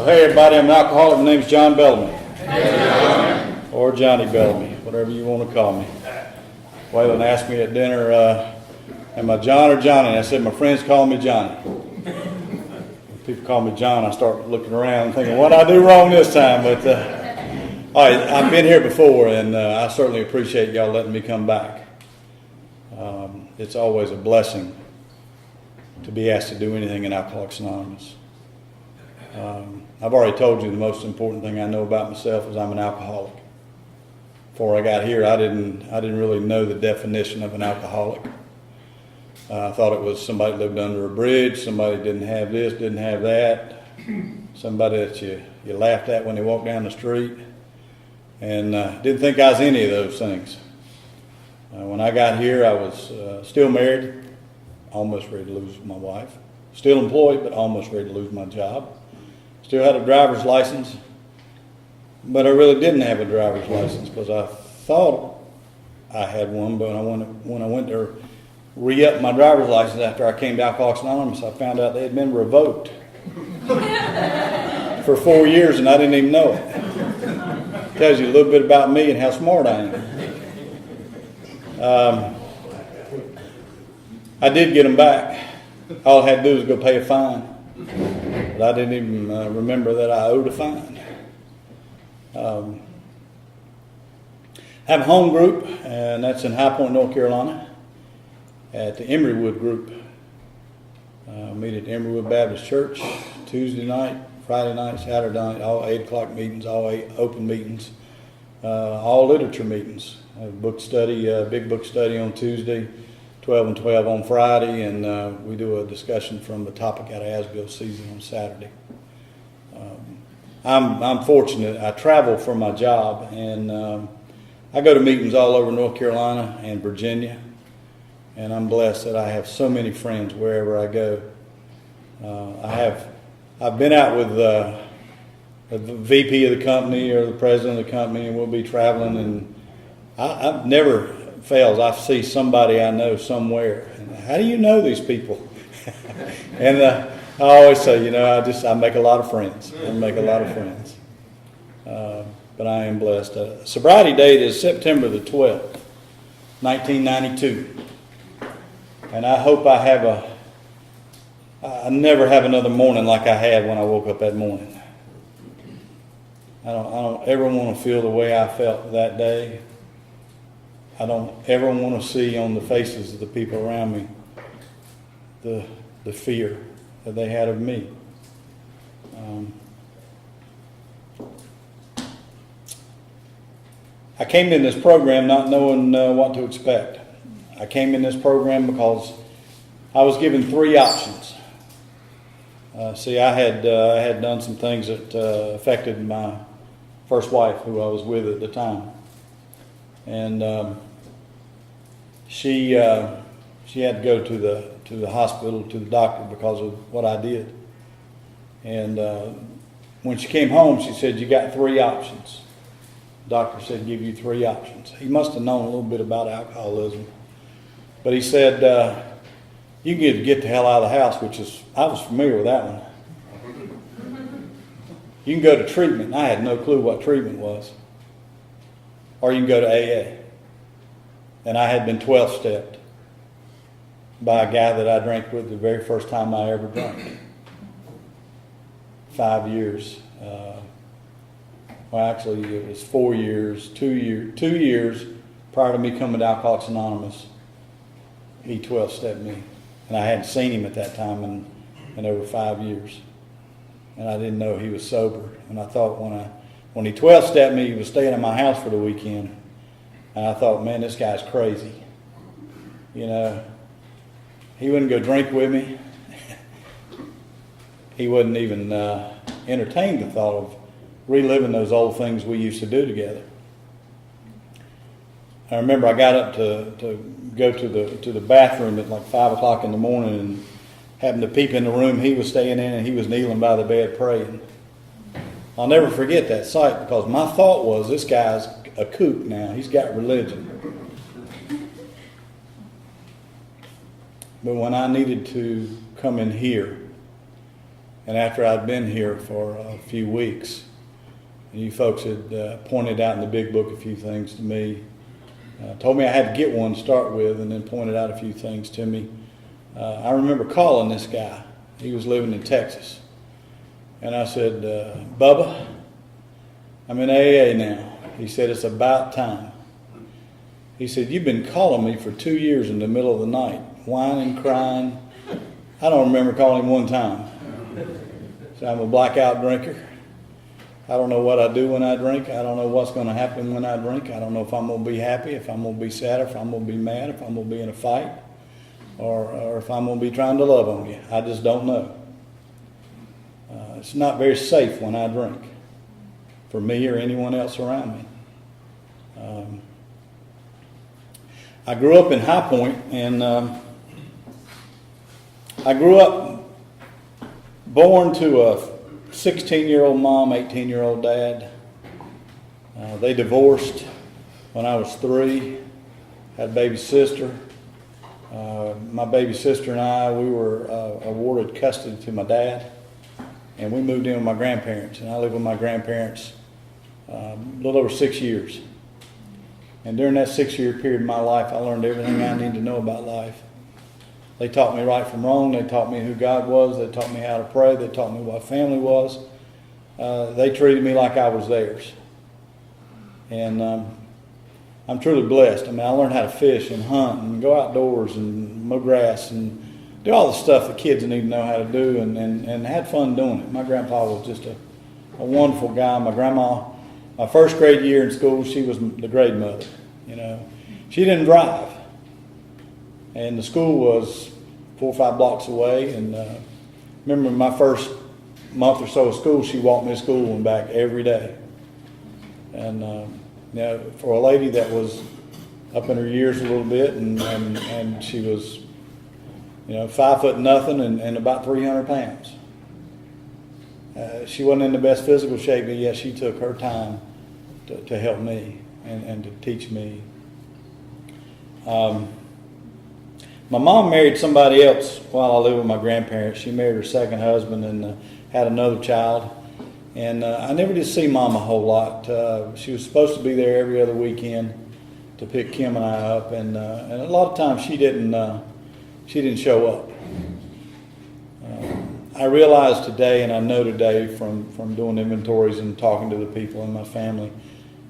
Hey everybody, I'm an alcoholic. My name's John Bellamy. Or Johnny Bellamy, whatever you want to call me. Waylon asked me at dinner, am I John or Johnny? And I said, my friends call me Johnny. When people call me John, I start looking around and thinking, what did I do wrong this time? But all right, I've been here before, and I certainly appreciate y'all letting me come back. It's always a blessing to be asked to do anything in Alcoholics Anonymous. I've already told you the most important thing I know about myself is I'm an alcoholic. Before I got here, I didn't really know the definition of an alcoholic. I thought it was somebody that lived under a bridge, somebody that didn't have this, didn't have that, somebody that you laughed at when they walked down the street, and didn't think I was any of those things. When I got here, I was still married, almost ready to lose my wife, still employed, but almost ready to lose my job. Still had a driver's license, but I really didn't have a driver's license because I thought I had one, but when I went to re-up my driver's license after I came to Alcoholics Anonymous, I found out they had been revoked for 4 years, and I didn't even know it. Tells you a little bit about me and how smart I am. I did get them back. All I had to do was go pay a fine. But I didn't even remember that I owed a fine. I have a home group, and that's in High Point, North Carolina, at the Emerywood group. Meet at Emerywood Baptist Church Tuesday night, Friday night, Saturday night, all 8 o'clock meetings, all 8 open meetings, all literature meetings. I have a book study, big book study on Tuesday, 12 and 12 on Friday, and we do a discussion from the topic out of Asbill's season on Saturday. I'm fortunate. I travel for my job, and I go to meetings all over North Carolina and Virginia, and I'm blessed that I have so many friends wherever I go. I've been out with the VP of the company or the president of the company, and we'll be traveling, and I've never fails. I see somebody I know somewhere. And how do you know these people? And I always say, I make a lot of friends. But I am blessed. Sobriety date is September the 12th, 1992. And I hope I never have another morning like I had when I woke up that morning. I don't ever want to feel the way I felt that day. I don't ever want to see on the faces of the people around me the fear that they had of me. I came in this program not knowing what to expect. I came in this program because I was given 3 options. I had done some things that affected my first wife, who I was with at the time, and she had to go to the hospital, to the doctor, because of what I did. And when she came home, she said, "You got 3 options." The doctor said, "Give you 3 options." He must have known a little bit about alcoholism, but he said, "You can get the hell out of the house," I was familiar with that one. "You can go to treatment." I had no clue what treatment was. "Or you can go to AA." And I had been 12-stepped by a guy that I drank with the very first time I ever drank. 5 years. Actually, it was 4 years, 2 years prior to me coming to Alcoholics Anonymous. He 12-stepped me. And I hadn't seen him at that time in over 5 years. And I didn't know he was sober. And I thought when he 12-stepped me, he was staying at my house for the weekend. And I thought, man, this guy's crazy. He wouldn't go drink with me. He wouldn't even entertain the thought of reliving those old things we used to do together. I remember I got up to go to the bathroom at like 5 o'clock in the morning and happened to peep in the room he was staying in, and he was kneeling by the bed praying. I'll never forget that sight, because my thought was, this guy's a kook now. He's got religion. But when I needed to come in here And after I'd been here for a few weeks, you folks had pointed out in the big book a few things to me. Told me I had to get one to start with, and then pointed out a few things to me. I remember calling this guy. He was living in Texas. And I said, Bubba, I'm in AA now. He said, it's about time. He said, you've been calling me for 2 years in the middle of the night, whining, crying. I don't remember calling him one time. So I'm a blackout drinker. I don't know what I do when I drink. I don't know what's going to happen when I drink. I don't know if I'm going to be happy, if I'm going to be sad, if I'm going to be mad, if I'm going to be in a fight, or if I'm going to be trying to love on you. I just don't know. It's not very safe when I drink, for me or anyone else around me. I grew up in High Point, and I grew up born to a 16-year-old mom, 18-year-old dad. They divorced when I was 3. Had a baby sister. My baby sister and I, we were awarded custody to my dad, and we moved in with my grandparents. And I lived with my grandparents a little over 6 years. And during that 6-year period of my life, I learned everything I need to know about life. They taught me right from wrong. They taught me who God was. They taught me how to pray. They taught me what family was. They treated me like I was theirs. And I'm truly blessed. I mean, I learned how to fish and hunt and go outdoors and mow grass and do all the stuff the kids need to know how to do, and had fun doing it. My grandpa was just a wonderful guy. My grandma, my first grade year in school, she was the grade mother. You know, she didn't drive. And the school was 4 or 5 blocks away. And remember my first month or so of school, she walked me to school and back every day. And you know, for a lady that was up in her years a little bit, and she was, you know, 5 foot nothing and about 300 pounds. She wasn't in the best physical shape, but yet she took her time to help me and to teach me. My mom married somebody else while I lived with my grandparents. She married her second husband and had another child. And I never did see Mom a whole lot. She was supposed to be there every other weekend to pick Kim and I up, and a lot of times she didn't show up. I realize today, and I know today from doing inventories and talking to the people in my family,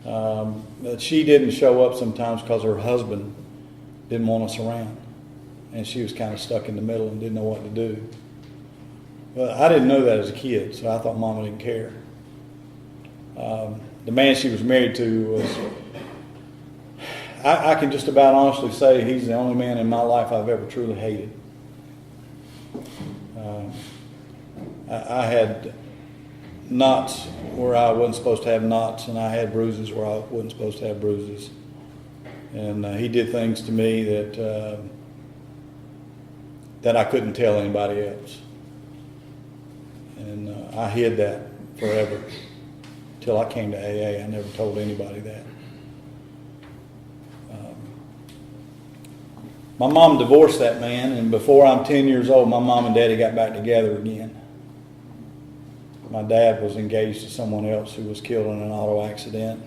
that she didn't show up sometimes because her husband didn't want us around. And she was kind of stuck in the middle and didn't know what to do. But I didn't know that as a kid, so I thought Mama didn't care. The man she was married to was, I can just about honestly say he's the only man in my life I've ever truly hated. I had knots where I wasn't supposed to have knots, and I had bruises where I wasn't supposed to have bruises. And he did things to me that I couldn't tell anybody else. And I hid that forever till I came to AA. I never told anybody that. My mom divorced that man, and before I'm 10 years old, my mom and daddy got back together again. My dad was engaged to someone else who was killed in an auto accident.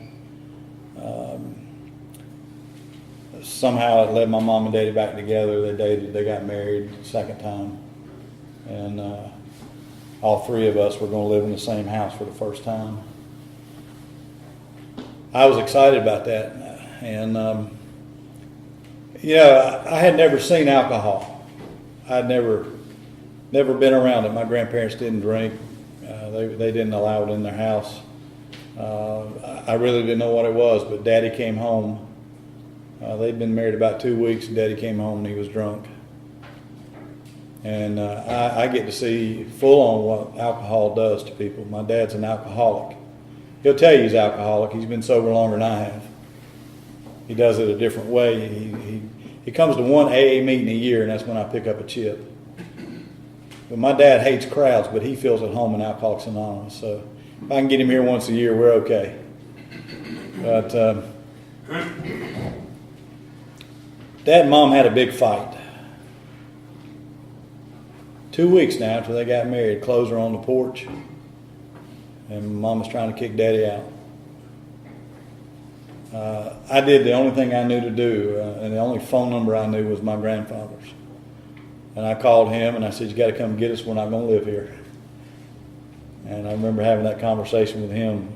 Somehow it led my mom and daddy back together. They dated, they got married the second time. And all 3 of us were going to live in the same house for the first time. I was excited about that. And, I had never seen alcohol. I'd never been around it. My grandparents didn't drink. They didn't allow it in their house. I really didn't know what it was, but Daddy came home. They'd been married about 2 weeks, and Daddy came home and he was drunk. And I get to see full on what alcohol does to people. My dad's an alcoholic. He'll tell you he's alcoholic. He's been sober longer than I have. He does it a different way. He comes to one AA meeting a year, and that's when I pick up a chip. But my dad hates crowds, but he feels at home in Alcoholics Anonymous. So if I can get him here once a year, we're okay. But Dad and Mom had a big fight. 2 weeks now after they got married, clothes are on the porch, and Mama's trying to kick Daddy out. I did the only thing I knew to do, and the only phone number I knew was my grandfather's. And I called him and I said, "You got to come get us. We're not going to live here." And I remember having that conversation with him,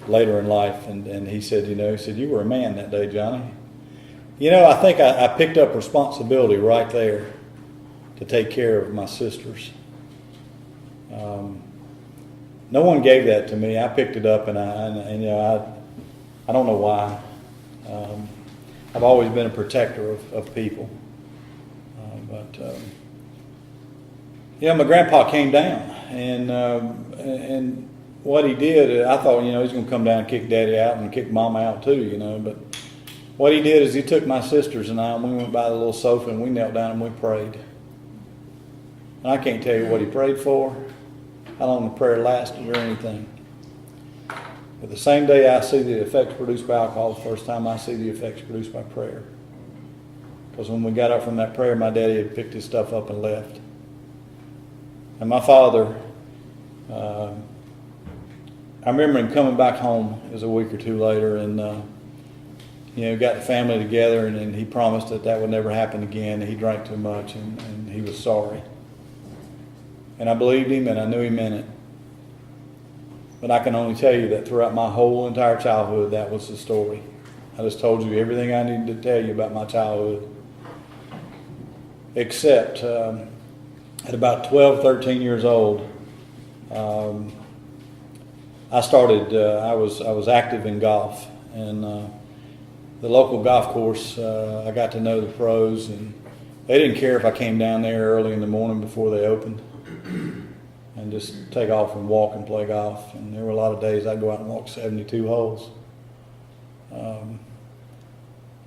later in life, and he said, "You were a man that day, Johnny." I think I picked up responsibility right there to take care of my sisters. No one gave that to me. I picked it up, and I don't know why. I've always been a protector of people. My grandpa came down, and what he did, I thought, he's going to come down and kick Daddy out and kick Mama out too, but what he did is he took my sisters and I, and we went by the little sofa and we knelt down and we prayed. And I can't tell you what he prayed for, how long the prayer lasted or anything. But the same day I see the effects produced by alcohol, the first time I see the effects produced by prayer. Because when we got up from that prayer, my daddy had picked his stuff up and left. And my father, I remember him coming back home. It was a week or two later, and got the family together, and he promised that would never happen again. He drank too much, and he was sorry. And I believed him, and I knew he meant it. But I can only tell you that throughout my whole entire childhood, that was the story. I just told you everything I needed to tell you about my childhood. Except at about 12, 13 years old, I started, I was active in golf. And the local golf course, I got to know the pros, and they didn't care if I came down there early in the morning before they opened and just take off and walk and play golf. And there were a lot of days I'd go out and walk 72 holes.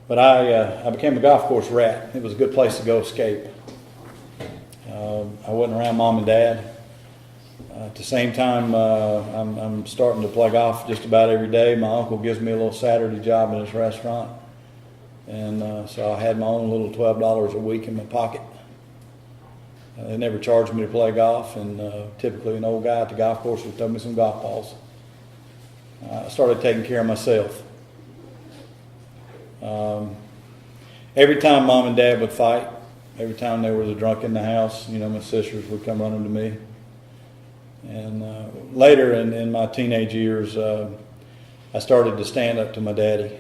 But I became a golf course rat. It was a good place to go escape. I wasn't around Mom and Dad. At the same time, I'm starting to play golf just about every day. My uncle gives me a little Saturday job in his restaurant. And so I had my own little $12 a week in my pocket. They never charged me to play golf, and typically an old guy at the golf course would throw me some golf balls. I started taking care of myself. Every time Mom and Dad would fight, every time there was a drunk in the house, my sisters would come running to me. And later in my teenage years, I started to stand up to my daddy.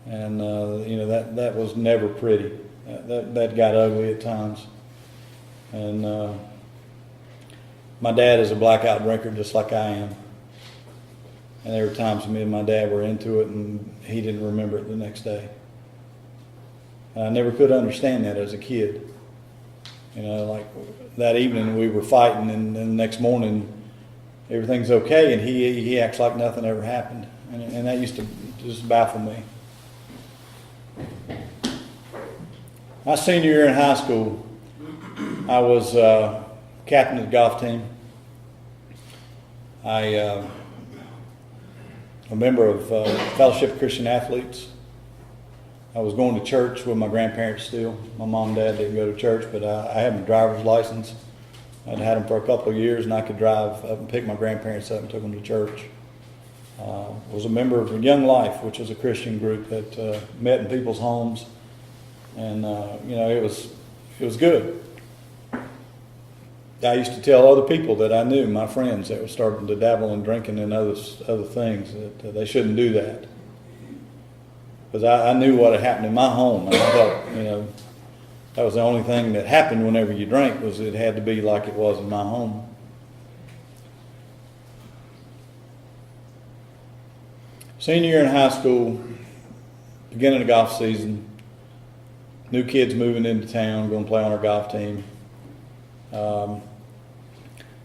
And, that was never pretty. That got ugly at times. And my dad is a blackout drinker just like I am. And there were times me and my dad were into it and he didn't remember it the next day. And I never could understand that as a kid. Like that evening we were fighting, and then the next morning everything's okay, and he acts like nothing ever happened. And that used to just baffle me. My senior year in high school, I was captain of the golf team. A member of Fellowship of Christian Athletes. I was going to church with my grandparents still. My mom and dad didn't go to church, but I had my driver's license. I'd had them for a couple of years, and I could drive up and pick my grandparents up and took them to church. Was a member of Young Life, which is a Christian group that met in people's homes, and it was good. I used to tell other people that I knew, my friends that were starting to dabble in drinking and other things, that they shouldn't do that. Because I knew what had happened in my home. And I thought, that was the only thing that happened whenever you drank, was it had to be like it was in my home. Senior year in high school, beginning of golf season, new kids moving into town, going to play on our golf team.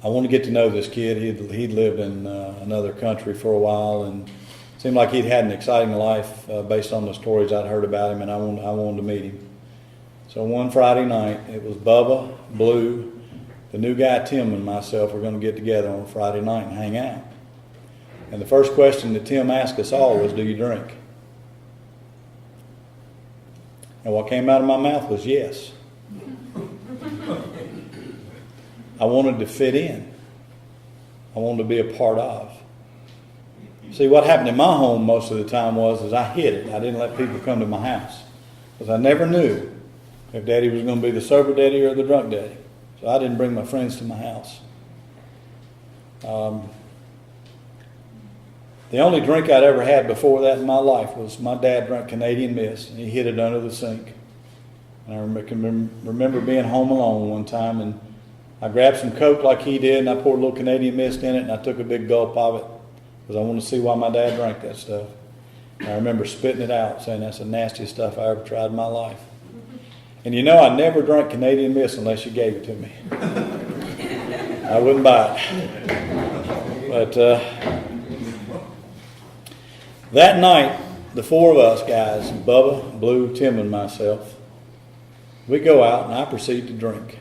I want to get to know this kid. He'd lived in another country for a while, and it seemed like he'd had an exciting life based on the stories I'd heard about him, and I wanted to meet him. So one Friday night, it was Bubba, Blue, the new guy Tim, and myself were going to get together on a Friday night and hang out. And the first question that Tim asked us all was, "Do you drink?" And what came out of my mouth was yes. I wanted to fit in. I wanted to be a part of. See, what happened in my home most of the time was I hid it. I didn't let people come to my house because I never knew if Daddy was going to be the sober daddy or the drunk daddy. So I didn't bring my friends to my house. The only drink I'd ever had before that in my life was my dad drank Canadian Mist, and he hid it under the sink. And I can remember being home alone one time, and I grabbed some Coke like he did, and I poured a little Canadian Mist in it, and I took a big gulp of it because I wanted to see why my dad drank that stuff. And I remember spitting it out, saying that's the nastiest stuff I ever tried in my life. And you know, I never drank Canadian Mist unless you gave it to me. I wouldn't buy it. But that night, the four of us guys, Bubba, Blue, Tim, and myself, we go out and I proceed to drink.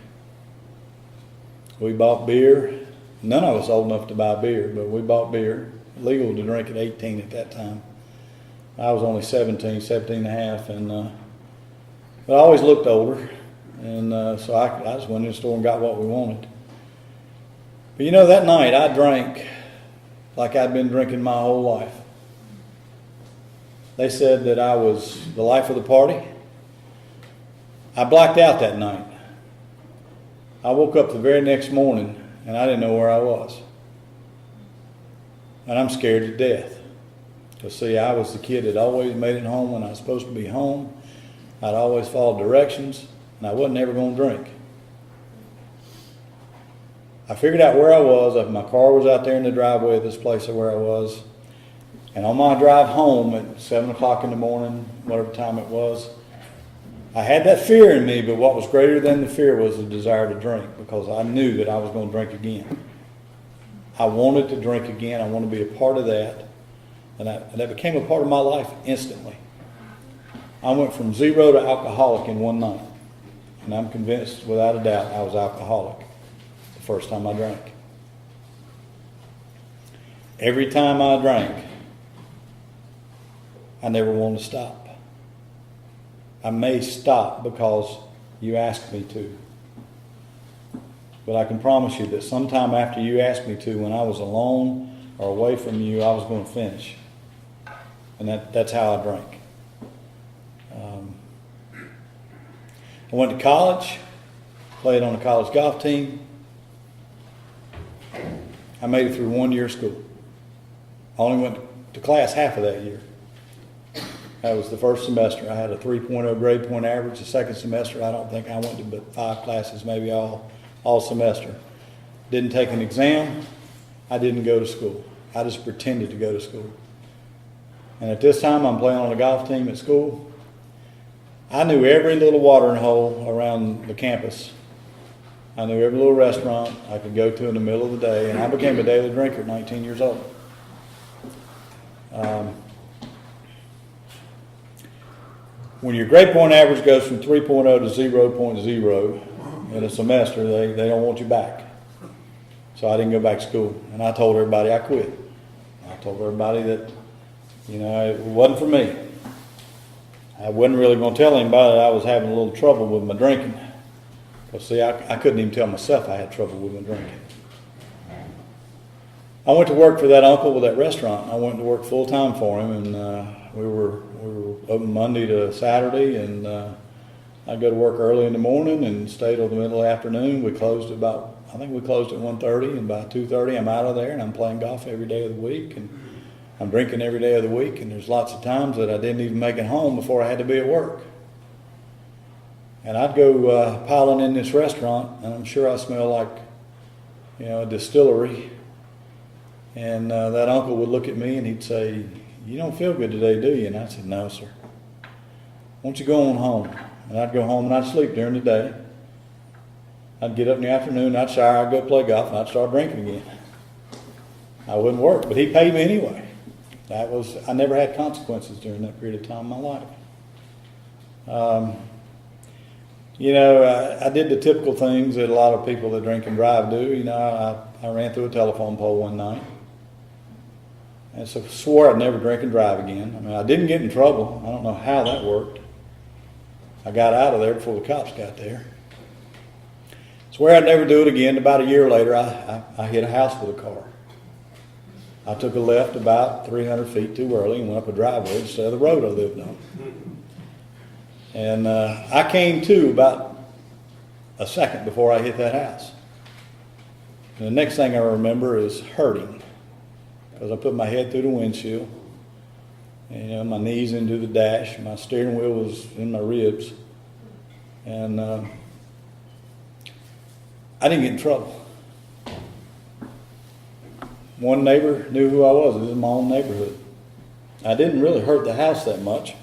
We bought beer. None of us old enough to buy beer, but we bought beer. Legal to drink at 18 at that time. I was only 17 and a half, but I always looked older, and so I just went in the store and got what we wanted. But you know, that night I drank like I'd been drinking my whole life. They said that I was the life of the party. I blacked out that night. I woke up the very next morning and I didn't know where I was. And I'm scared to death. Because see, I was the kid that always made it home when I was supposed to be home. I'd always follow directions, and I wasn't ever going to drink. I figured out where I was. My car was out there in the driveway of this place where I was. And on my drive home at 7 o'clock in the morning, whatever time it was, I had that fear in me, but what was greater than the fear was the desire to drink, because I knew that I was going to drink again. I wanted to drink again. I wanted to be a part of that. And that became a part of my life instantly. I went from 0 to alcoholic in one night. And I'm convinced, without a doubt, I was alcoholic the first time I drank. Every time I drank, I never wanted to stop. I may stop because you asked me to. But I can promise you that sometime after you asked me to, when I was alone or away from you, I was going to finish. And that's how I drank. I went to college, played on a college golf team. I made it through 1 year of school. I only went to class half of that year. That was the first semester. I had a 3.0 grade point average. The second semester, I don't think I went to but 5 classes, maybe all semester. Didn't take an exam. I didn't go to school. I just pretended to go to school. And at this time, I'm playing on a golf team at school. I knew every little watering hole around the campus. I knew every little restaurant I could go to in the middle of the day, and I became a daily drinker at 19 years old. When your grade point average goes from 3.0 to 0.0 in a semester, they don't want you back. So I didn't go back to school, and I told everybody I quit. I told everybody that, it wasn't for me. I wasn't really going to tell anybody that I was having a little trouble with my drinking. Because, see, I couldn't even tell myself I had trouble with my drinking. I went to work for that uncle with that restaurant. I went to work full-time for him, and we were open Monday to Saturday, and I'd go to work early in the morning and stay till the middle of the afternoon. We closed at 1:30, and by 2:30 I'm out of there, and I'm playing golf every day of the week, and I'm drinking every day of the week, and there's lots of times that I didn't even make it home before I had to be at work. And I'd go piling in this restaurant, and I'm sure I smell like, a distillery. And that uncle would look at me and he'd say, "You don't feel good today, do you?" And I said, "No, sir." "Won't you go on home?" And I'd go home and I'd sleep during the day. I'd get up in the afternoon, I'd shower, I'd go play golf, and I'd start drinking again. I wouldn't work, but he paid me anyway. I never had consequences during that period of time in my life. I did the typical things that a lot of people that drink and drive do. I ran through a telephone pole one night. And so swore I'd never drink and drive again. I didn't get in trouble. I don't know how that worked. I got out of there before the cops got there. Swear I'd never do it again. About a year later, I hit a house with a car. I took a left about 300 feet too early and went up a driveway instead of the road I lived on. And I came to about a second before I hit that house. And the next thing I remember is hurting, because I put my head through the windshield, and my knees into the dash, my steering wheel was in my ribs, and I didn't get in trouble. One neighbor knew who I was. It was in my own neighborhood. I didn't really hurt the house that much.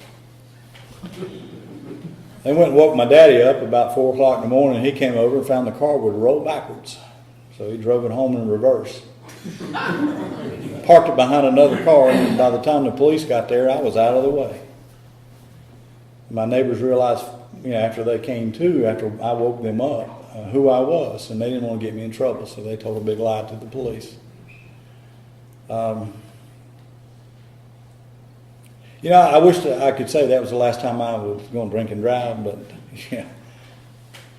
They went and woke my daddy up about 4 o'clock in the morning. He came over and found the car would roll backwards. So he drove it home in reverse. Parked it behind another car, and by the time the police got there, I was out of the way. My neighbors realized, after they came to, after I woke them up, who I was, and they didn't want to get me in trouble, so they told a big lie to the police. I wish that I could say that was the last time I was going to drink and drive, but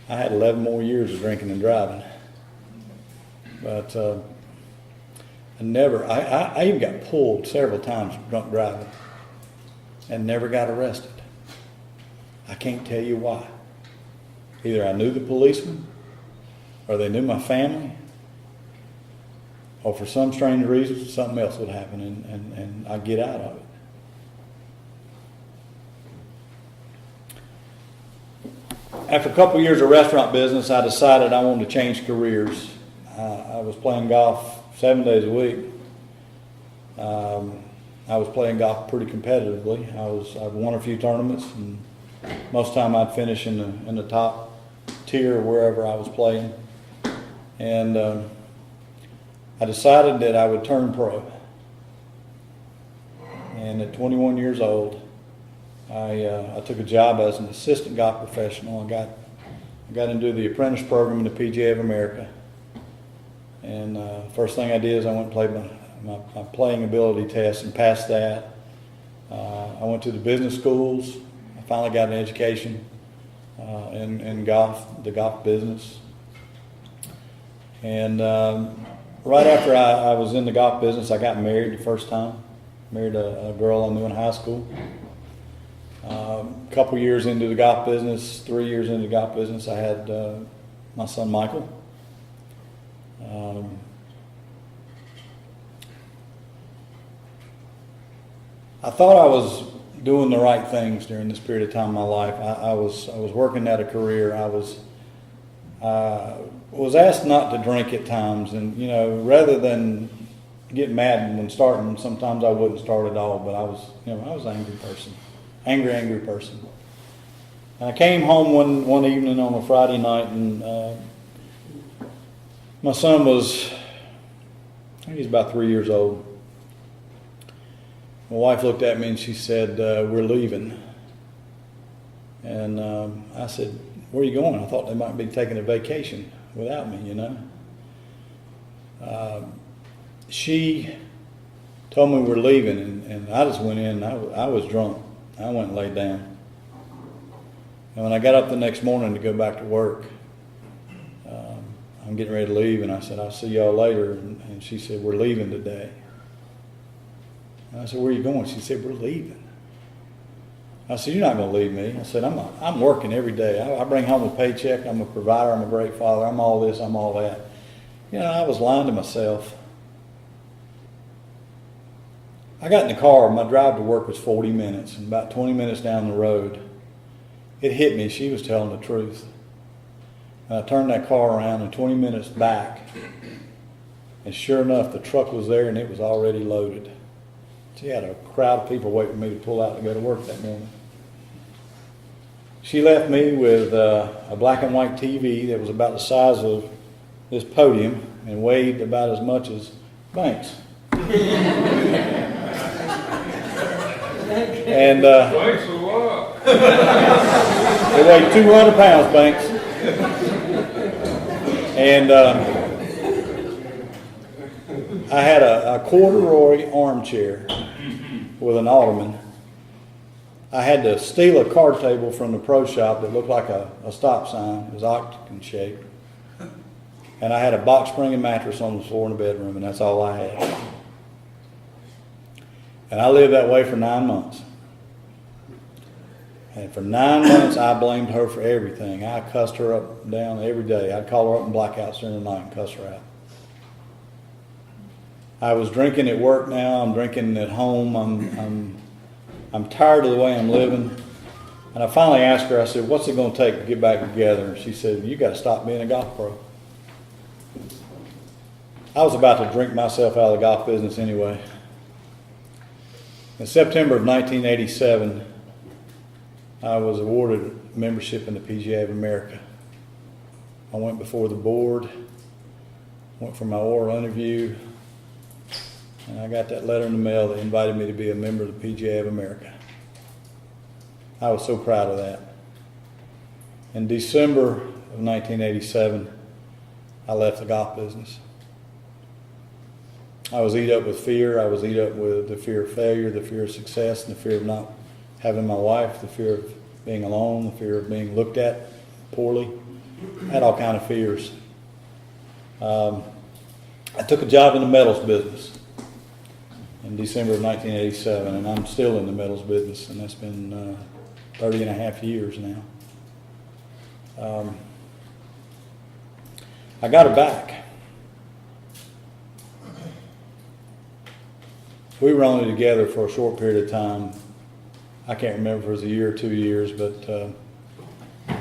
I had 11 more years of drinking and driving. But I even got pulled several times drunk driving and never got arrested. I can't tell you why. Either I knew the policeman, or they knew my family, or for some strange reason something else would happen and I'd get out of it. After a couple of years of restaurant business, I decided I wanted to change careers. I was playing golf 7 days a week. I was playing golf pretty competitively. I'd won a few tournaments, and most of the time I'd finish in the top tier wherever I was playing. And I decided that I would turn pro. And at 21 years old, I took a job as an assistant golf professional. I got into the apprentice program in the PGA of America. And first thing I did is I went and played my playing ability test and passed that. I went to the business schools. I finally got an education in golf, the golf business. And right after I was in the golf business, I got married the first time. Married a girl I knew in high school. A couple years into the golf business, 3 years into the golf business, I had my son Michael. I thought I was doing the right things during this period of time in my life. I was working at a career. I was asked not to drink at times, and rather than get mad when starting, sometimes I wouldn't start at all. But I was an angry person, angry person. And I came home one evening on a Friday night, and my son was, I think he's about 3 years old. My wife looked at me and she said, "We're leaving." And I said, "Where are you going?" I thought they might be taking a vacation without me, She told me we're leaving, and I just went in. I was drunk. I went and laid down. And when I got up the next morning to go back to work, I'm getting ready to leave, and I said, "I'll see y'all later." And she said, "We're leaving today." And I said, "Where are you going?" She said, "We're leaving." I said, "You're not going to leave me." I said, I'm working every day. I bring home a paycheck. I'm a provider. I'm a great father. I'm all this. I'm all that. I was lying to myself. I got in the car. My drive to work was 40 minutes. And about 20 minutes down the road, it hit me. She was telling the truth. And I turned that car around, and 20 minutes back, and sure enough, the truck was there, and it was already loaded. She had a crowd of people waiting for me to pull out and go to work that morning. She left me with a black and white TV that was about the size of this podium and weighed about as much as Banks. And Thanks a lot. it weighed 200 pounds, Banks. And I had a corduroy armchair with an ottoman. I had to steal a card table from the pro shop that looked like a stop sign. It was octagon shaped. And I had a box spring and mattress on the floor in the bedroom, and that's all I had. And I lived that way for 9 months. And for 9 months, I blamed her for everything. I cussed her up and down every day. I'd call her up in blackouts during the night and cuss her out. I was drinking at work now. I'm drinking at home. I'm tired of the way I'm living. And I finally asked her, I said, what's it going to take to get back together? And she said, you got to stop being a golf pro. I was about to drink myself out of the golf business anyway. In September of 1987, I was awarded membership in the PGA of America. I went before the board, went for my oral interview, and I got that letter in the mail that invited me to be a member of the PGA of America. I was so proud of that. In December of 1987, I left the golf business. I was eat up with fear. I was eat up with the fear of failure, the fear of success, and the fear of not having my wife, the fear of being alone, the fear of being looked at poorly. I had all kinds of fears. I took a job in the metals business in December of 1987, and I'm still in the metals business, and that's been 30 and a half years now. I got her back. We were only together for a short period of time. I can't remember if it was a year or 2 years, but I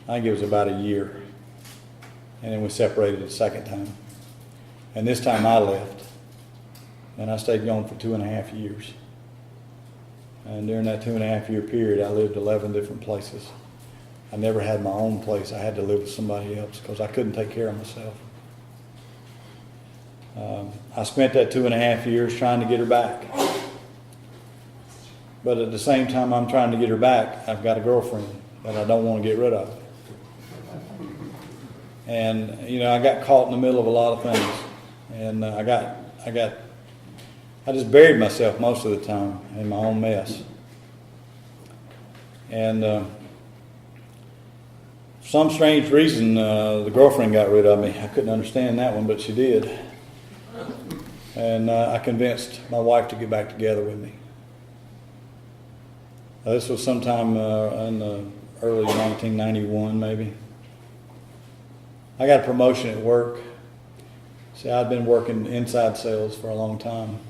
think it was about a year. And then we separated a second time. And this time I left. And I stayed gone for 2.5 years. And during that 2.5 year period, I lived 11 different places. I never had my own place. I had to live with somebody else because I couldn't take care of myself. I spent that 2.5 years trying to get her back. But at the same time I'm trying to get her back, I've got a girlfriend that I don't want to get rid of. And, you know, I got caught in the middle of a lot of things. And I just buried myself most of the time in my own mess. And for some strange reason, the girlfriend got rid of me. I couldn't understand that one, but she did. And I convinced my wife to get back together with me. This was sometime in early 1991, maybe. I got a promotion at work. See, I'd been working inside sales for a long time.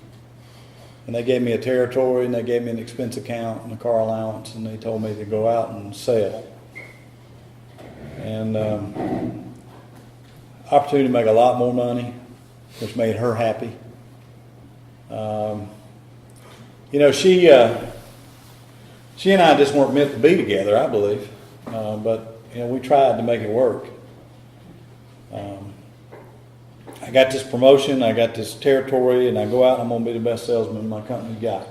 And they gave me a territory, and they gave me an expense account and a car allowance, and they told me to go out and sell. And opportunity to make a lot more money, which made her happy. You know, she and I just weren't meant to be together, I believe. But, you know, we tried to make it work. I got this promotion, I got this territory, and I go out and I'm going to be the best salesman my company got.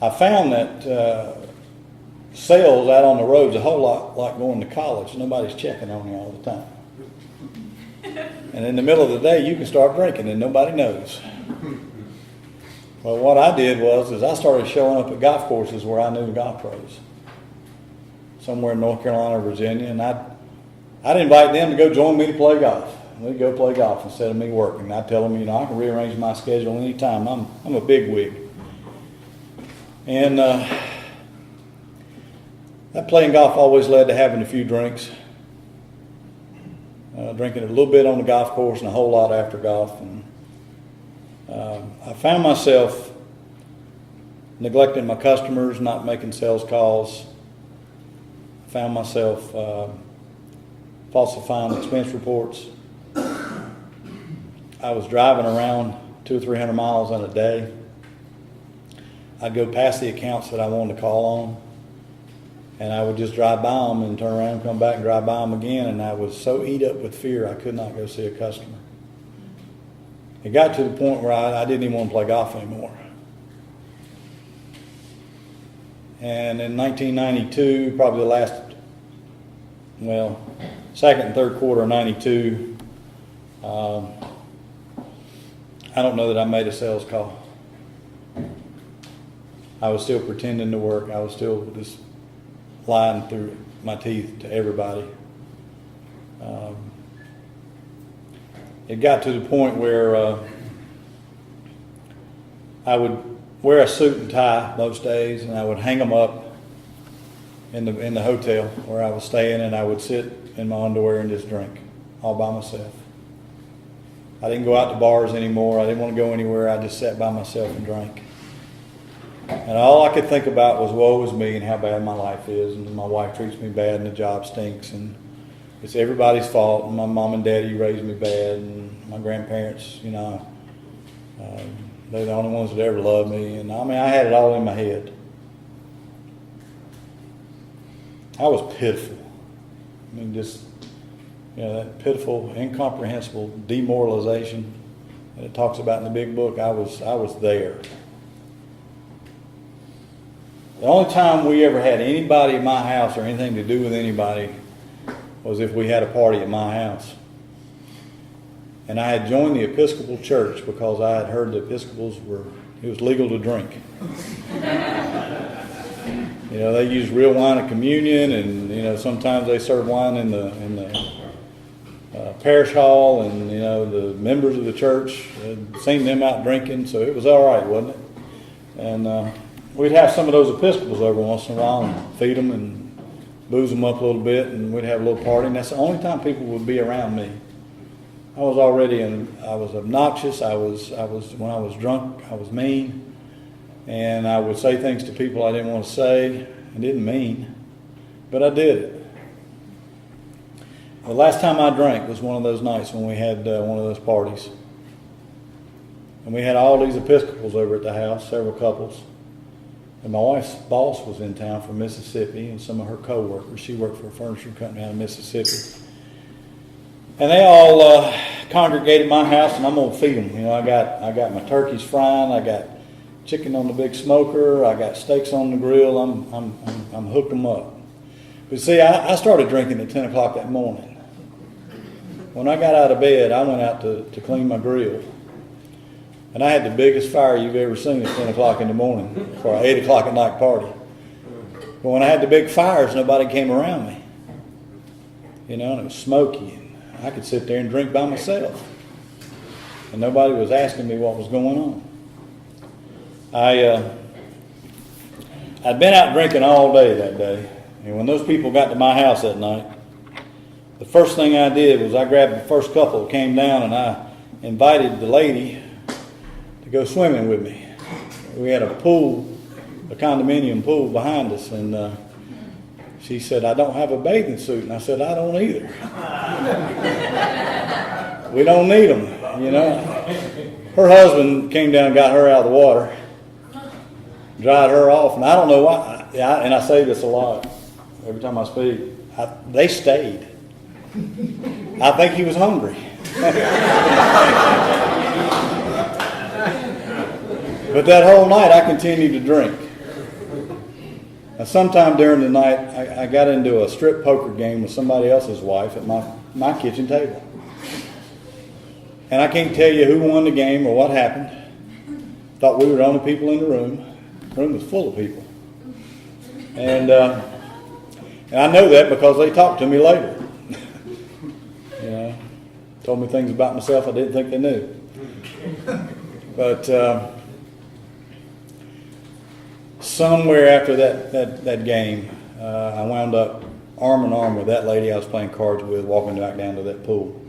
I found that sales out on the road is a whole lot like going to college. Nobody's checking on you all the time. And in the middle of the day, you can start drinking and nobody knows. Well, what I did was I started showing up at golf courses where I knew the golf pros. Somewhere in North Carolina or Virginia, and I'd invite them to go join me to play golf. We'd go play golf instead of me working. I'd tell them, you know, I can rearrange my schedule anytime. I'm a big wig. And that playing golf always led to having a few drinks. Drinking a little bit on the golf course and a whole lot after golf. And I found myself neglecting my customers, not making sales calls. I found myself falsifying expense reports. I was driving around 200 or 300 miles in a day. I'd go past the accounts that I wanted to call on, and I would just drive by them and turn around and come back and drive by them again, and I was so eat up with fear I could not go see a customer. It got to the point where I didn't even want to play golf anymore. And in 1992, probably the last, second and third quarter of 92, I don't know that I made a sales call. I was still pretending to work. I was still just lying through my teeth to everybody. It got to the point where I would wear a suit and tie most days, and I would hang them up in the hotel where I was staying, and I would sit in my underwear and just drink all by myself. I didn't go out to bars anymore. I didn't want to go anywhere. I just sat by myself and drank. And all I could think about was woe is me and how bad my life is, and my wife treats me bad and the job stinks, and it's everybody's fault, and my mom and daddy raised me bad, and my grandparents, they're the only ones that ever loved me. And I had it all in my head. I was pitiful. That pitiful, incomprehensible demoralization that it talks about in the big book, I was there. The only time we ever had anybody at my house or anything to do with anybody was if we had a party at my house. And I had joined the Episcopal Church because I had heard the Episcopals it was legal to drink. They use real wine at communion, and sometimes they serve wine in the parish hall, and the members of the church had seen them out drinking, so it was all right, wasn't it? And we'd have some of those Episcopals over once in a while and feed them and booze them up a little bit, and we'd have a little party, and that's the only time people would be around me. I was obnoxious. When I was drunk, I was mean, and I would say things to people I didn't want to say and didn't mean, but I did it. The last time I drank was one of those nights when we had one of those parties, and we had all these Episcopals over at the house, several couples, and my wife's boss was in town from Mississippi, and some of her co-workers. She worked for a furniture company out of Mississippi. And they all congregated at my house, and I'm gonna feed them. I got my turkeys frying. I got chicken on the big smoker. I got steaks on the grill. I'm hooked them up. But see, I started drinking at 10 o'clock that morning. When I got out of bed, I went out to clean my grill, and I had the biggest fire you've ever seen at 10 o'clock in the morning for an 8 o'clock at night party. But when I had the big fires, nobody came around me. And it was smoky. I could sit there and drink by myself, and nobody was asking me what was going on. I'd been out drinking all day that day, and when those people got to my house that night, the first thing I did was I grabbed the first couple that came down, and I invited the lady to go swimming with me. We had a pool, a condominium pool behind us, and she said, "I don't have a bathing suit." And I said, "I don't either." We don't need them, Her husband came down and got her out of the water, dried her off, and I don't know why, and I say this a lot every time I speak, they stayed. I think he was hungry. But that whole night I continued to drink. Now, sometime during the night, I got into a strip poker game with somebody else's wife at my kitchen table. And I can't tell you who won the game or what happened. Thought we were the only people in the room. The room was full of people. And I know that because they talked to me later. Told me things about myself I didn't think they knew. But somewhere after that game, I wound up arm in arm with that lady I was playing cards with, walking back down to that pool.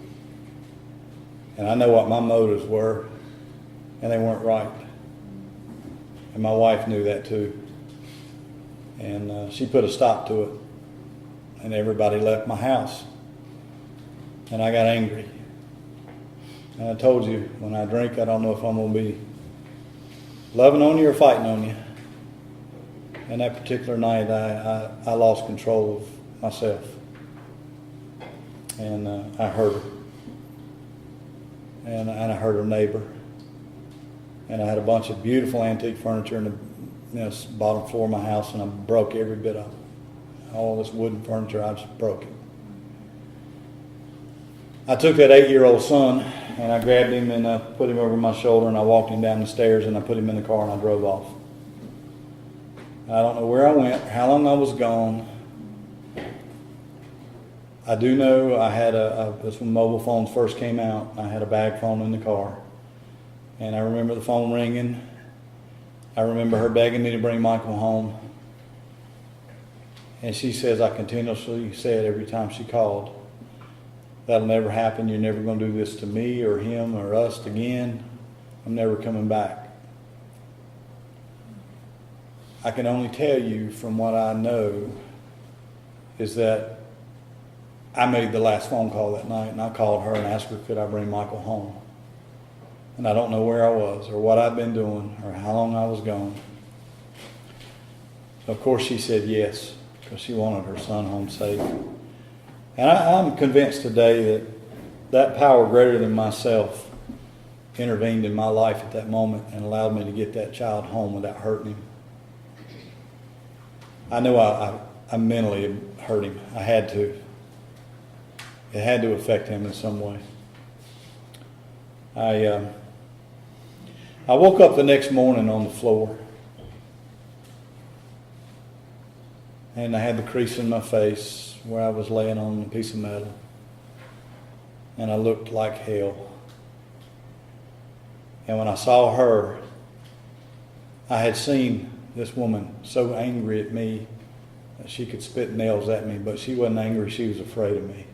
And I know what my motives were, and they weren't right. And my wife knew that too. And she put a stop to it. And everybody left my house. And I got angry. And I told you, when I drink, I don't know if I'm going to be loving on you or fighting on you. And that particular night, I lost control of myself. And I hurt her. And I hurt her neighbor. And I had a bunch of beautiful antique furniture in the bottom floor of my house, and I broke every bit of it. All this wooden furniture, I just broke it. I took that 8-year-old son, and I grabbed him and I put him over my shoulder, and I walked him down the stairs, and I put him in the car, and I drove off. I don't know where I went, how long I was gone, I do know I had this when mobile phones first came out, I had a bag phone in the car. And I remember the phone ringing. I remember her begging me to bring Michael home. And she says, I continuously said every time she called, that'll never happen. You're never going to do this to me or him or us again. I'm never coming back. I can only tell you from what I know is that I made the last phone call that night, and I called her and asked her, could I bring Michael home? And I don't know where I was or what I'd been doing or how long I was gone. Of course she said yes, because she wanted her son home safe. And I'm convinced today that that power greater than myself intervened in my life at that moment and allowed me to get that child home without hurting him. I know I mentally hurt him. I had to. It had to affect him in some way. I woke up the next morning on the floor, and I had the crease in my face where I was laying on a piece of metal, and I looked like hell. And when I saw her, I had seen this woman so angry at me that she could spit nails at me, but she wasn't angry, she was afraid of me.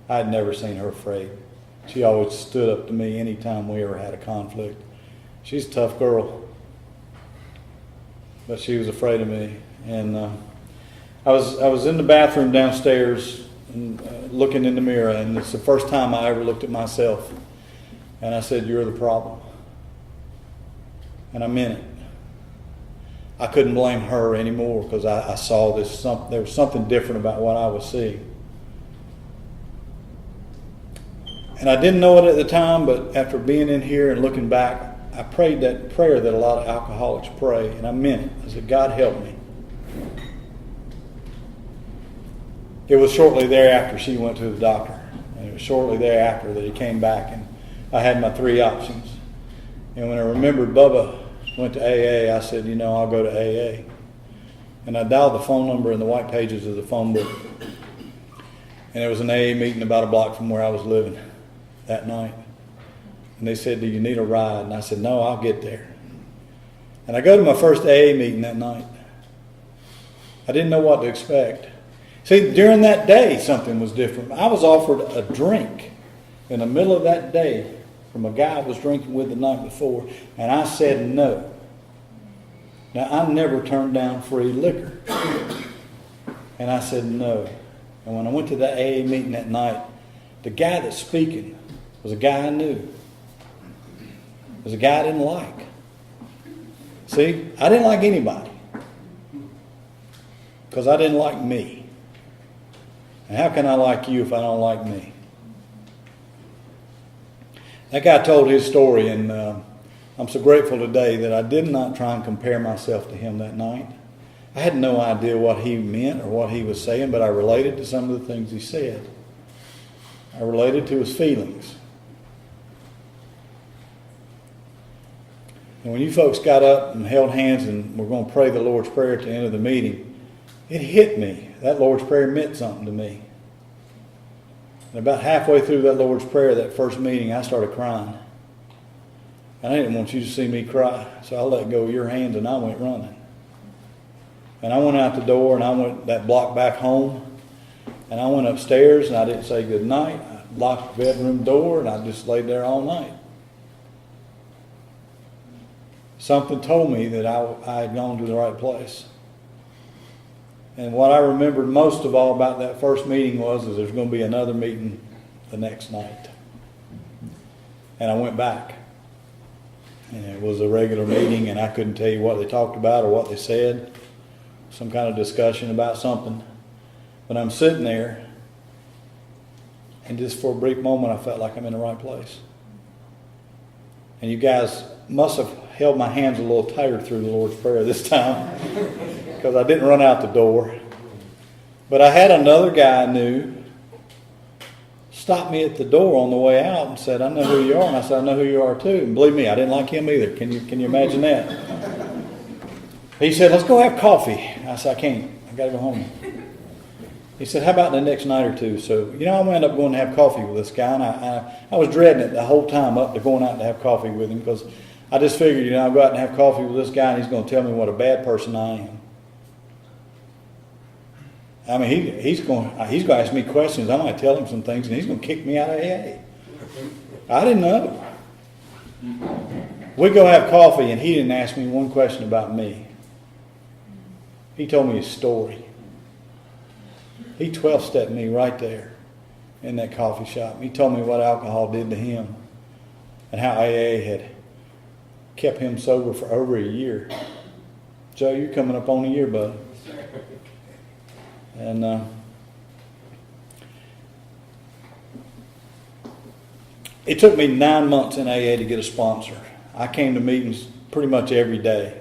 I had never seen her afraid. She always stood up to me anytime we ever had a conflict. She's a tough girl, but she was afraid of me. And I was in the bathroom downstairs and, looking in the mirror, and it's the first time I ever looked at myself. And I said, you're the problem. And I meant it. I couldn't blame her anymore because I saw there was something different about what I was seeing. And I didn't know it at the time, but after being in here and looking back, I prayed that prayer that a lot of alcoholics pray, and I meant it. I said, God help me. It was shortly thereafter she went to the doctor. And it was shortly thereafter that he came back, and I had my 3 options. And when I remembered Bubba went to AA, I said, I'll go to AA. And I dialed the phone number in the white pages of the phone book. And there was an AA meeting about a block from where I was living that night. And they said, do you need a ride? And I said, no, I'll get there. And I go to my first AA meeting that night. I didn't know what to expect. See, during that day, something was different. I was offered a drink in the middle of that day from a guy I was drinking with the night before, and I said no. Now, I never turned down free liquor. And I said no. And when I went to the AA meeting that night, the guy that's speaking was a guy I knew. It was a guy I didn't like. See, I didn't like anybody because I didn't like me. And how can I like you if I don't like me? That guy told his story, and I'm so grateful today that I did not try and compare myself to him that night. I had no idea what he meant or what he was saying, but I related to some of the things he said. I related to his feelings. And when you folks got up and held hands and we're going to pray the Lord's Prayer at the end of the meeting, it hit me. That Lord's Prayer meant something to me. And about halfway through that Lord's Prayer, that first meeting, I started crying. And I didn't want you to see me cry, so I let go of your hands and I went running. And I went out the door and I went that block back home. And I went upstairs and I didn't say good night. I locked the bedroom door and I just laid there all night. Something told me that I had gone to the right place. And what I remembered most of all about that first meeting was there's going to be another meeting the next night. And I went back. And it was a regular meeting, and I couldn't tell you what they talked about or what they said. Some kind of discussion about something. But I'm sitting there, and just for a brief moment I felt like I'm in the right place. And you guys must have held my hands a little tighter through the Lord's Prayer this time, because I didn't run out the door. But I had another guy I knew stop me at the door on the way out and said, I know who you are. And I said, I know who you are too. And believe me, I didn't like him either. Can you imagine that? He said, let's go have coffee. I said, I can't. I got to go home. He said, how about the next night or two? So, I wound up going to have coffee with this guy, and I was dreading it the whole time up to going out to have coffee with him, because I just figured, I'll go out and have coffee with this guy, and he's going to tell me what a bad person I am. I mean, he's going to ask me questions. I might tell him some things, and he's going to kick me out of AA. I didn't know. We go have coffee, and he didn't ask me one question about me. He told me his story. He 12-stepped me right there in that coffee shop. He told me what alcohol did to him and how AA had kept him sober for over a year. Joe, you're coming up on a year, bud. And it took me 9 months in AA to get a sponsor. I came to meetings pretty much every day.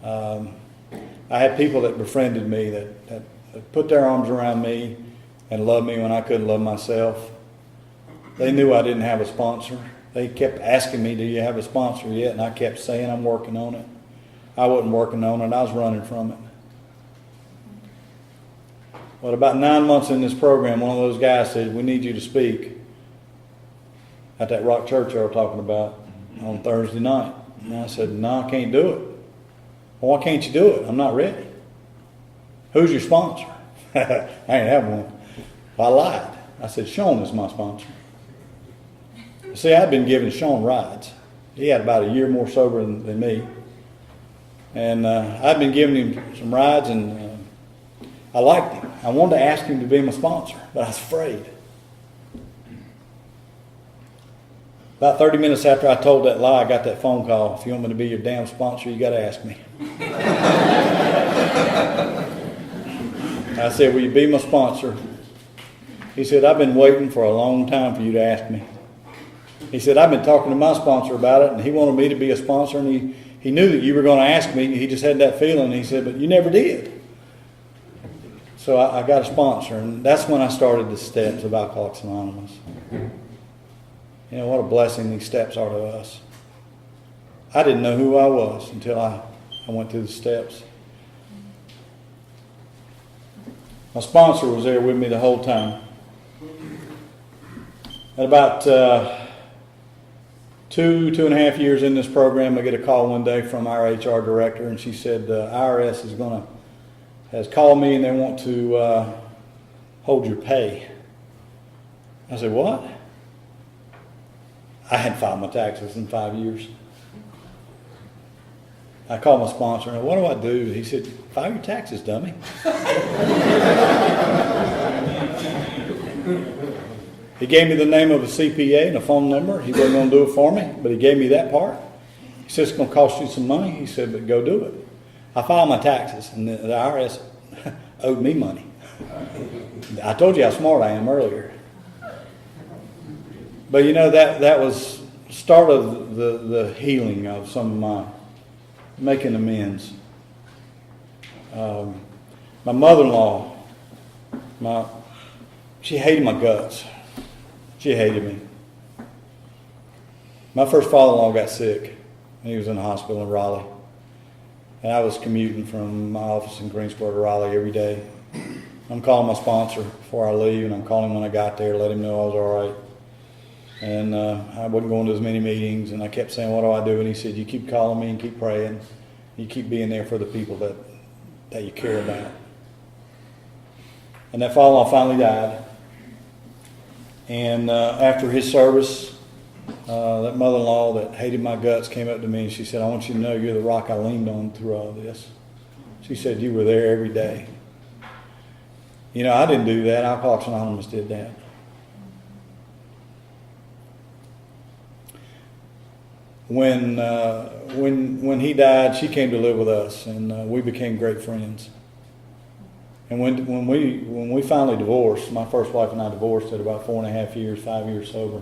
I had people that befriended me, that put their arms around me and loved me when I couldn't love myself. They knew I didn't have a sponsor. They kept asking me, do you have a sponsor yet? And I kept saying, I'm working on it. I wasn't working on it. I was running from it. Well, about 9 months in this program, one of those guys said, we need you to speak at that rock church I was talking about on Thursday night. And I said, no, I can't do it. Well, why can't you do it? I'm not ready. Who's your sponsor? I ain't have one. I lied. I said, Sean is my sponsor. See, I'd been giving Sean rides. He had about a year more sober than me. And I'd been giving him some rides, and I liked him. I wanted to ask him to be my sponsor, but I was afraid. About 30 minutes after I told that lie, I got that phone call. If you want me to be your damn sponsor, you got to ask me. I said, will you be my sponsor? He said, I've been waiting for a long time for you to ask me. He said, I've been talking to my sponsor about it, and he wanted me to be a sponsor, and he knew that you were going to ask me. He just had that feeling. He said, but you never did. So I got a sponsor, and that's when I started the steps of Alcoholics Anonymous. What a blessing these steps are to us. I didn't know who I was until I went through the steps. My sponsor was there with me the whole time. At about 2.5 years in this program, I get a call one day from our HR director, and she said the IRS has called me and they want to hold your pay. I said, what? I hadn't filed my taxes in 5 years. I called my sponsor and I said, what do I do? He said, file your taxes, dummy. He gave me the name of a CPA and a phone number. He wasn't going to do it for me, but he gave me that part. He said, it's going to cost you some money. He said, but go do it. I filed my taxes, and the IRS owed me money. I told you how smart I am earlier. But that was the start of the healing of some of my making amends. My mother-in-law, she hated my guts. She hated me. My first father-in-law got sick. He was in the hospital in Raleigh. And I was commuting from my office in Greensboro to Raleigh every day. I'm calling my sponsor before I leave, and I'm calling him when I got there, let him know I was all right. And I wasn't going to as many meetings, and I kept saying, what do I do? And he said, you keep calling me and keep praying. You keep being there for the people that you care about. And that father-in-law finally died. And after his service, that mother-in-law that hated my guts came up to me and she said, I want you to know you're the rock I leaned on through all this. She said, you were there every day. I didn't do that. Alcoholics Anonymous did that. When he died, she came to live with us, and we became great friends. And when we finally divorced, my first wife and I divorced at about 4.5 years, 5 years sober.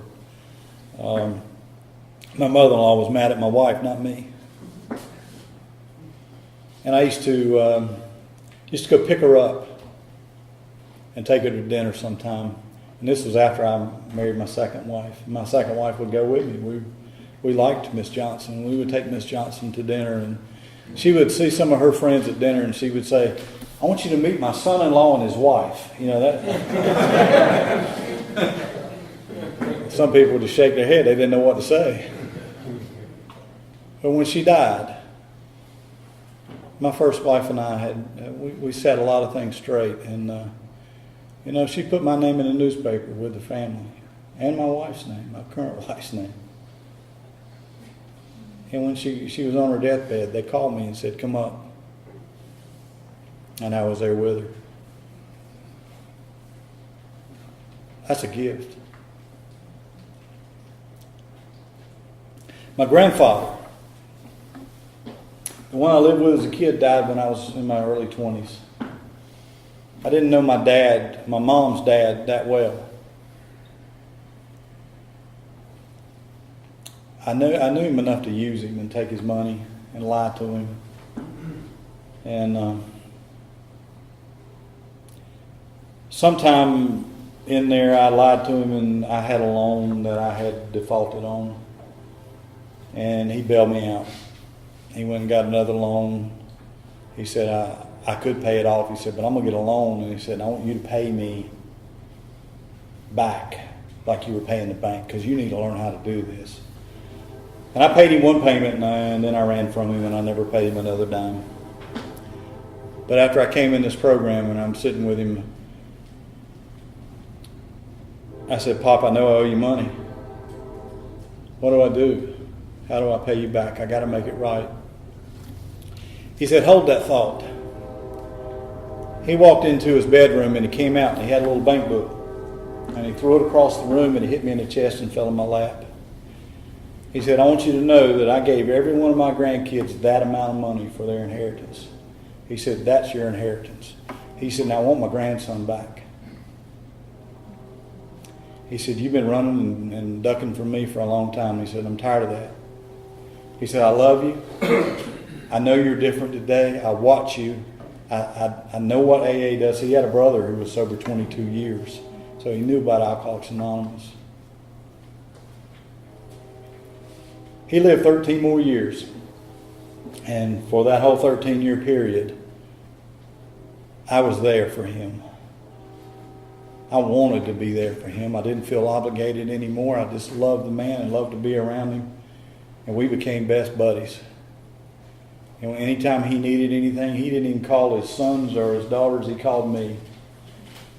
My mother-in-law was mad at my wife, not me. And I used to go pick her up and take her to dinner sometime. And this was after I married my second wife. My second wife would go with me. We liked Miss Johnson. We would take Miss Johnson to dinner, and she would see some of her friends at dinner, and she would say, I want you to meet my son-in-law and his wife. You know that. Some people would just shake their head. They didn't know what to say. But when she died, my first wife and I we set a lot of things straight. And, she put my name in the newspaper with the family and my wife's name, my current wife's name. And when she was on her deathbed, they called me and said, come up. And I was there with her. That's a gift. My grandfather, the one I lived with as a kid, died when I was in my early 20s. I didn't know my mom's dad, that well. I knew him enough to use him and take his money and lie to him. And sometime in there I lied to him, and I had a loan that I had defaulted on. And he bailed me out. He went and got another loan. He said, I could pay it off. He said, but I'm going to get a loan. And he said, I want you to pay me back like you were paying the bank, because you need to learn how to do this. And I paid him one payment, and then I ran from him, and I never paid him another dime. But after I came in this program and I'm sitting with him, I said, Pop, I know I owe you money. What do I do? How do I pay you back? I got to make it right. He said, hold that thought. He walked into his bedroom and he came out and he had a little bank book. And he threw it across the room and it hit me in the chest and fell in my lap. He said, I want you to know that I gave every one of my grandkids that amount of money for their inheritance. He said, that's your inheritance. He said, now I want my grandson back. He said, you've been running and ducking from me for a long time. He said, I'm tired of that. He said, I love you. I know you're different today. I watch you. I know what AA does. He had a brother who was sober 22 years. So he knew about Alcoholics Anonymous. He lived 13 more years. And for that whole 13-year period, I was there for him. I wanted to be there for him. I didn't feel obligated anymore. I just loved the man and loved to be around him. And we became best buddies. And anytime he needed anything, he didn't even call his sons or his daughters. He called me.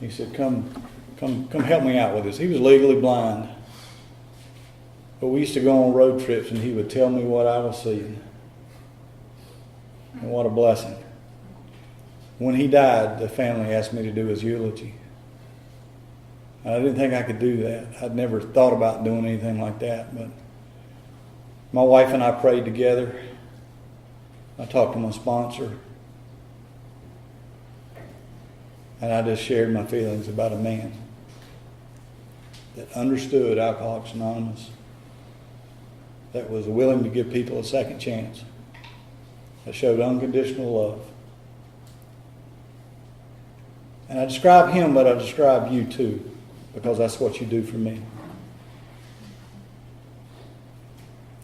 He said, come help me out with this. He was legally blind. But we used to go on road trips and he would tell me what I was seeing. And what a blessing. When he died, the family asked me to do his eulogy. I didn't think I could do that. I'd never thought about doing anything like that. But my wife and I prayed together. I talked to my sponsor. And I just shared my feelings about a man that understood Alcoholics Anonymous, that was willing to give people a second chance, that showed unconditional love. And I describe him, but I describe you too, because that's what you do for me.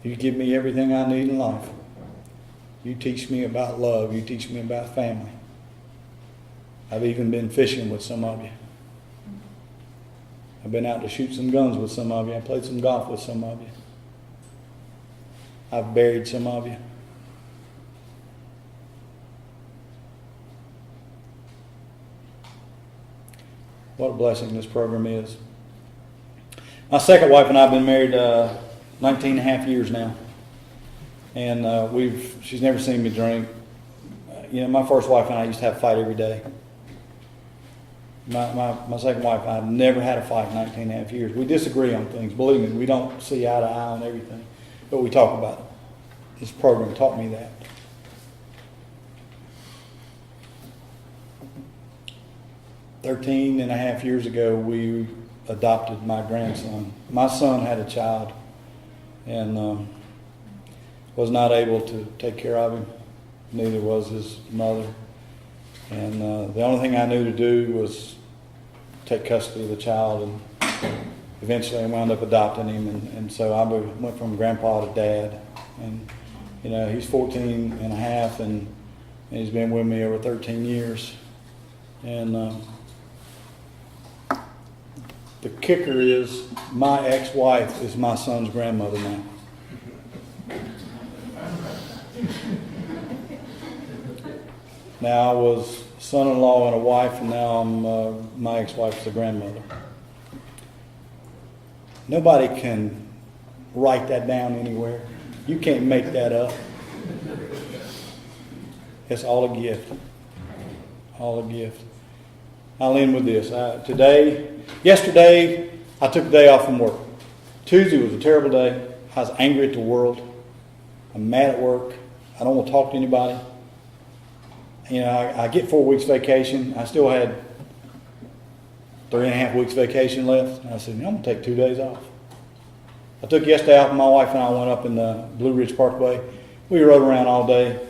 You give me everything I need in life. You teach me about love. You teach me about family. I've even been fishing with some of you. I've been out to shoot some guns with some of you. I played some golf with some of you. I've buried some of you. What a blessing this program is. My second wife and I have been married 19 and a half years now. And she's never seen me drink. My first wife and I used to have a fight every day. My second wife and I have never had a fight in 19 and a half years. We disagree on things. Believe me, we don't see eye to eye on everything. But we talk about it. This program taught me that. "13 and a half years ago, we adopted my grandson. My son had a child and was not able to take care of him. Neither was his mother. And the only thing I knew to do was take custody of the child, and eventually I wound up adopting him. And so I went from grandpa to dad. And he's 14 and a half, and he's been with me over 13 years. And the kicker is my ex-wife is my son's grandmother now. Now I was son-in-law and a wife, and now I'm my ex-wife's the grandmother. Nobody can write that down anywhere. You can't make that up. It's all a gift. All a gift. I'll end with this. Yesterday, I took the day off from work. Tuesday was a terrible day. I was angry at the world. I'm mad at work. I don't want to talk to anybody. You know, I get 4 weeks vacation. I still had 3.5 weeks vacation left. And I said, I'm going to take 2 days off. I took yesterday off, and my wife and I went up in the Blue Ridge Parkway. We rode around all day.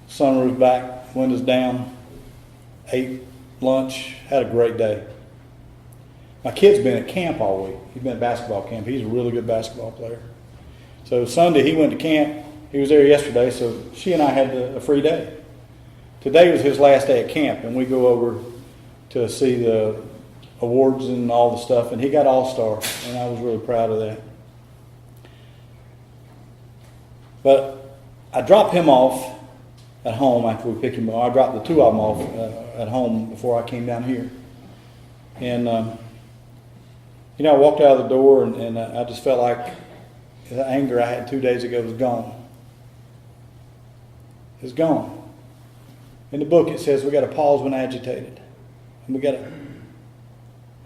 Sunroof back, windows down, ate lunch, had a great day. My kid's been at camp all week. He's been at basketball camp. He's a really good basketball player. So Sunday he went to camp. He was there yesterday, so she and I had a free day. Today was his last day at camp, and we go over to see the awards and all the stuff, and he got All-Star, and I was really proud of that. But I dropped him off at home after we picked him up. I dropped the two of them off at home before I came down here. And, I walked out of the door, and I just felt like the anger I had 2 days ago was gone. It's gone. In the book it says we got to pause when agitated. And we got to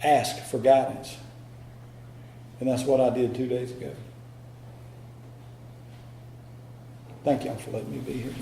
ask for guidance. And that's what I did 2 days ago. Thank y'all for letting me be here.